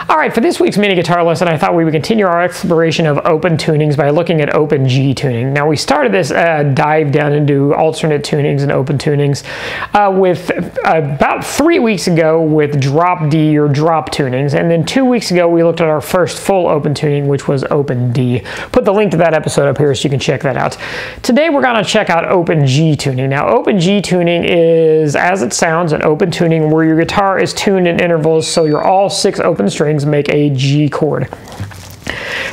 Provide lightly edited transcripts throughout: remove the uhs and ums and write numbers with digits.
All right, for this week's mini guitar lesson, I thought we would continue our exploration of open tunings by looking at open G tuning. Now, we started this dive down into alternate tunings and open tunings with about 3 weeks ago with drop D or drop tunings, and then 2 weeks ago we looked at our first full open tuning, which was open D. Put the link to that episode up here so you can check that out. Today we're going to check out open G tuning. Now, open G tuning is, as it sounds, an open tuning where your guitar is tuned in intervals, so your all 6 open strings make a G chord.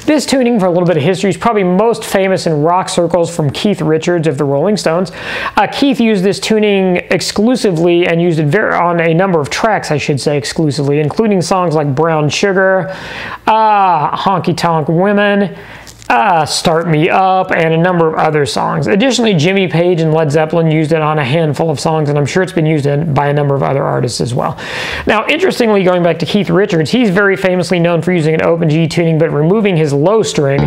This tuning, for a little bit of history, is probably most famous in rock circles from Keith Richards of the Rolling Stones. Keith used this tuning exclusively and used it on a number of tracks, I should say exclusively, including songs like Brown Sugar, Honky Tonk Women, Start Me Up, and a number of other songs. Additionally, Jimmy Page and Led Zeppelin used it on a handful of songs, and I'm sure it's been used by a number of other artists as well. Now, interestingly, going back to Keith Richards, he's very famously known for using an open G tuning, but removing his low string,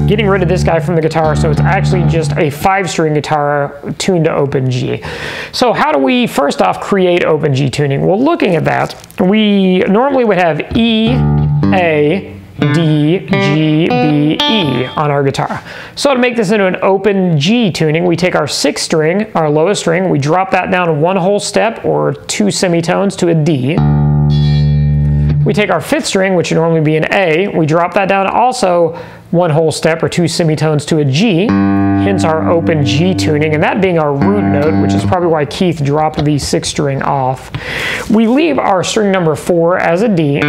getting rid of this guy from the guitar, so it's actually just a 5-string guitar tuned to open G. So how do we, first off, create open G tuning? Well, looking at that, we normally would have E, A, D, G, B, E on our guitar. So to make this into an open G tuning, we take our 6th string, our lowest string, we drop that down 1 whole step or 2 semitones to a D. We take our 5th string, which would normally be an A, we drop that down also 1 whole step or 2 semitones to a G, hence our open G tuning, and that being our root note, which is probably why Keith dropped the 6th string off. We leave our string number 4 as a D,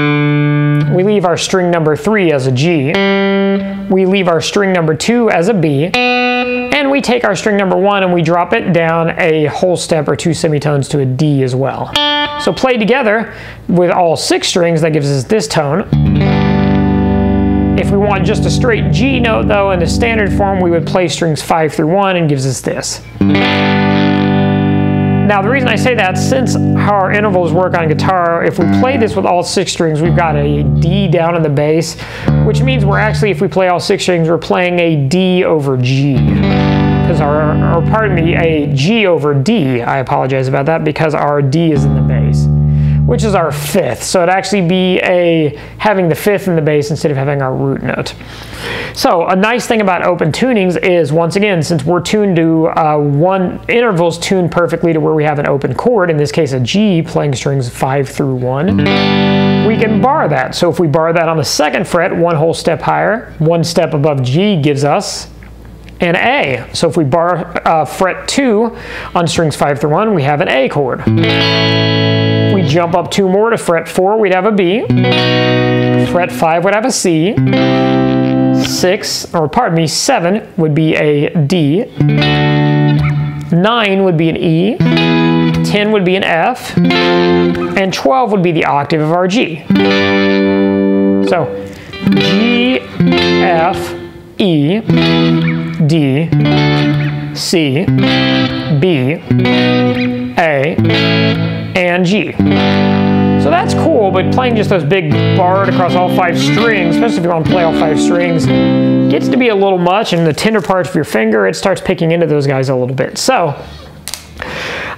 we leave our string number 3 as a G, we leave our string number 2 as a B, and we take our string number 1 and we drop it down a whole step or 2 semitones to a D as well. So played together with all 6 strings, that gives us this tone. If we want just a straight G note, though, in the standard form, we would play strings 5 through 1 and gives us this. Now, the reason I say that, since how our intervals work on guitar, if we play this with all 6 strings, we've got a D down in the bass, which means we're actually, if we play all 6 strings, we're playing a D over G. Because a G over D, I apologize about that, because our D is in the bass, which is our 5th. So it'd actually be having the 5th in the bass instead of having our root note. So a nice thing about open tunings is, once again, since we're tuned to intervals tuned perfectly to where we have an open chord, in this case a G, playing strings 5 through 1, we can bar that. So if we bar that on the 2nd fret, 1 whole step higher, 1 step above G gives us an A. So if we bar fret 2 on strings 5 through 1, we have an A chord. We jump up 2 more to fret 4, we'd have a B. Fret 5 would have a C. 7 would be a D. 9 would be an E. 10 would be an F. And 12 would be the octave of our G. So G, F, E, D, C, B, A, and G. So that's cool, but playing just those big barred across all 5 strings, especially if you want to play all 5 strings, gets to be a little much, and the tender parts of your finger, it starts picking into those guys a little bit. So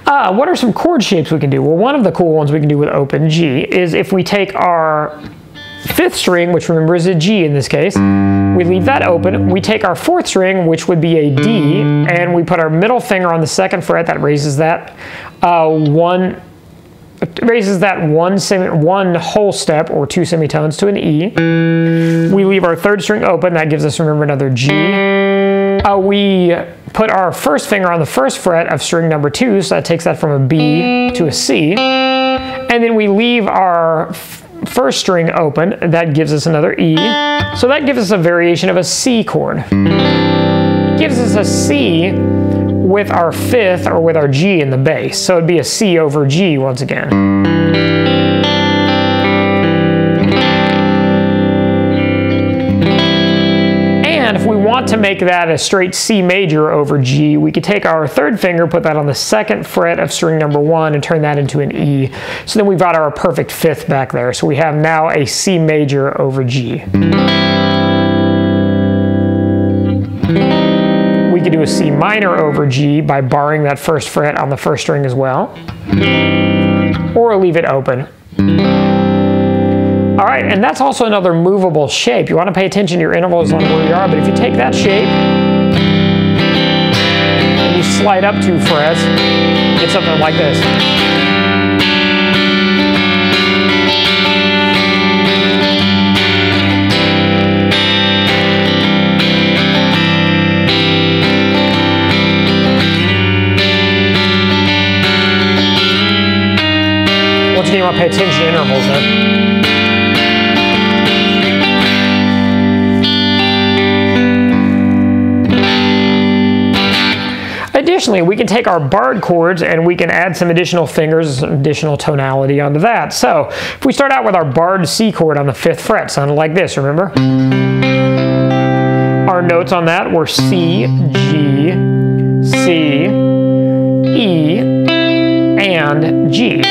what are some chord shapes we can do? Well, one of the cool ones we can do with open G is if we take our 5th string, which remember is a G in this case, we leave that open, we take our 4th string, which would be a D, and we put our middle finger on the 2nd fret, that raises that one whole step or 2 semitones to an E. We leave our 3rd string open, that gives us, remember, another G. We put our 1st finger on the 1st fret of string number 2, so that takes that from a B to a C. And then we leave our 1st string open, that gives us another E. So that gives us a variation of a C chord. It gives us a C with our 5th or with our G in the bass. So it'd be a C over G once again. And if we want to make that a straight C major over G, we could take our 3rd finger, put that on the 2nd fret of string number 1 and turn that into an E. So then we've got our perfect 5th back there. So we have now a C major over G. We could do a C minor over G by barring that 1st fret on the 1st string as well, or leave it open. All right, and that's also another movable shape. You want to pay attention to your intervals on where you are, but if you take that shape and you slide up 2 frets, get something like this. Once again, you want to pay attention to intervals there. Additionally, we can take our barred chords and we can add some additional fingers, some additional tonality onto that. So, if we start out with our barred C chord on the 5th fret, sounded like this, remember? Our notes on that were C, G, C, E, and G.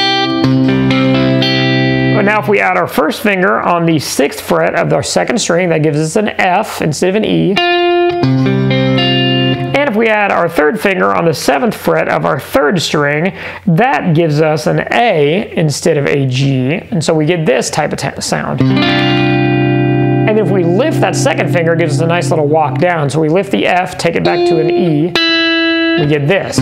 But now if we add our first finger on the 6th fret of our 2nd string, that gives us an F instead of an E. And if we add our 3rd finger on the 7th fret of our 3rd string, that gives us an A instead of a G. And so we get this type of sound. And if we lift that 2nd finger, it gives us a nice little walk down. So we lift the F, take it back to an E, we get this.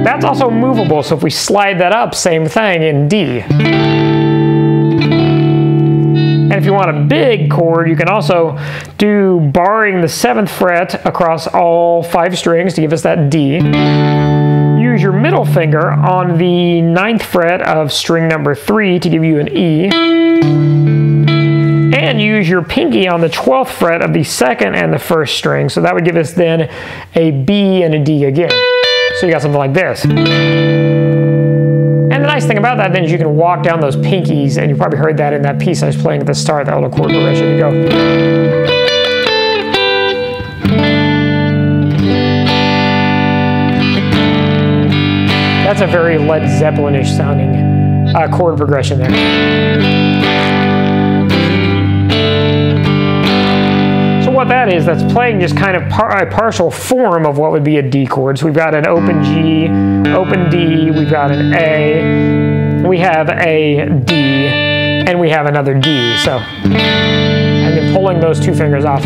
That's also movable, so if we slide that up, same thing in D. And if you want a big chord, you can also do barring the 7th fret across all 5 strings to give us that D. Use your middle finger on the 9th fret of string number 3 to give you an E. And use your pinky on the 12th fret of the 2nd and the 1st string. So that would give us then a B and a D again. So you got something like this. And the nice thing about that then is you can walk down those pinkies, and you probably heard that in that piece I was playing at the start, that little chord progression. You go. That's a very Led Zeppelin-ish sounding chord progression there. What that is, that's playing just kind of a partial form of what would be a D chord. So we've got an open G, open D, we've got an A, we have a D, and we have another D. So, and then pulling those 2 fingers off.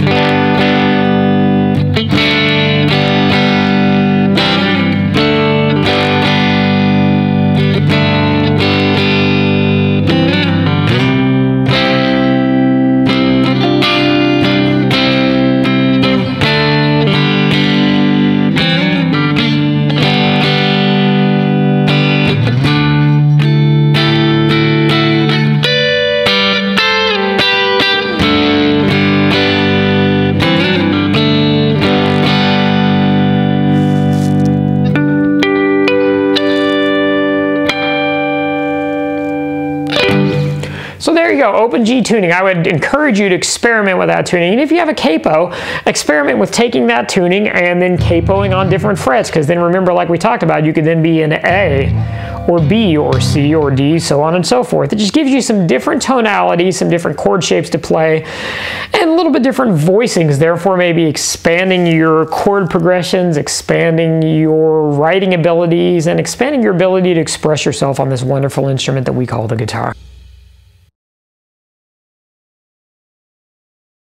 So there you go, open G tuning. I would encourage you to experiment with that tuning. And if you have a capo, experiment with taking that tuning and then capoing on different frets, because then remember, like we talked about, you could then be an A or B or C or D, so on and so forth. It just gives you some different tonalities, some different chord shapes to play, and a little bit different voicings, therefore maybe expanding your chord progressions, expanding your writing abilities, and expanding your ability to express yourself on this wonderful instrument that we call the guitar.